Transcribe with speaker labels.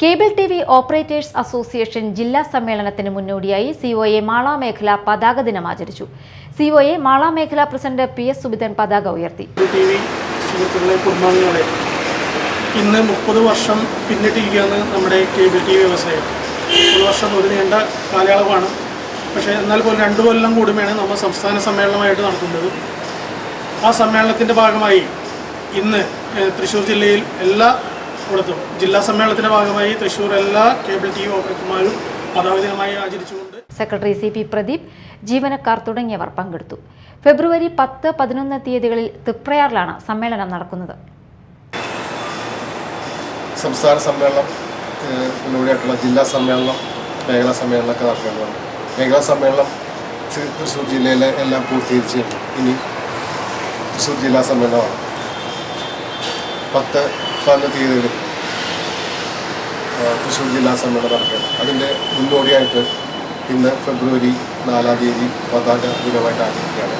Speaker 1: Cable TV operators association ജില്ലാ സമ്മേളനത്തിന് മുന്നോടിയായി സിഒഎ മാള മേഖല പതാക ദിനം ആചരിച്ചു. സിഒഎ മാള മേഖല പ്രസിഡന്റ് PS സുബിതൻ പതാക ഉയർത്തി.
Speaker 2: ഇന്ന് 30 വർഷം പിന്നിട്ടിരിക്കുകയാണ് നമ്മുടെ കേബിൾ ടി വി വ്യവസായം. 30 വർഷം ഒരു നീണ്ട കാലയളവാണ്. പക്ഷേ എന്നാൽ പോലും 2 കൊല്ലം കൂടുമ്പോഴാണ് നമ്മൾ സംസ്ഥാന സമ്മേളനമായിട്ട് നടത്തുന്നത്. ആ സമ്മേളനത്തിൻ്റെ ഭാഗമായി ഇന്ന് തൃശ്ശൂർ ജില്ലയിൽ എല്ലായിടത്തും ജില്ലാ സമ്മേളനത്തിൻ്റെ ഭാഗമായി തൃശ്ശൂർ എല്ലാ കേബിൾ ടി വി ഓപ്പറേറ്റർമാരും പതാക ദിനമായി ആചരിച്ചുകൊണ്ട്
Speaker 1: സെക്രട്ടറി CP പ്രദീപ്, ജീവനക്കാർ തുടങ്ങിയവർ പങ്കെടുത്തു. ഫെബ്രുവരി 10, 11 തീയതികളിൽ തൃപ്രയാറിലാണ് സമ്മേളനം നടക്കുന്നത്.
Speaker 3: സംസ്ഥാന സമ്മേളനം മുന്നോടിയായിട്ടുള്ള ജില്ലാ സമ്മേളനം, മേഖലാ സമ്മേളനമൊക്കെ നടക്കേണ്ടതുണ്ട്. മേഖലാ സമ്മേളനം തൃശ്ശൂർ ജില്ലയിലെ എല്ലാം പൂർത്തീകരിച്ച് ഇനി തൃശ്ശൂർ ജില്ലാ സമ്മേളനമാണ്. 10, 11 തീയതികളിൽ തൃശ്ശൂർ ജില്ലാ സമ്മേളനം നടക്കുകയാണ്. അതിൻ്റെ മുന്നോടിയായിട്ട് ഇന്ന് ഫെബ്രുവരി 4 പതാക ദിനമായിട്ട് ആചരിക്കുകയാണ്.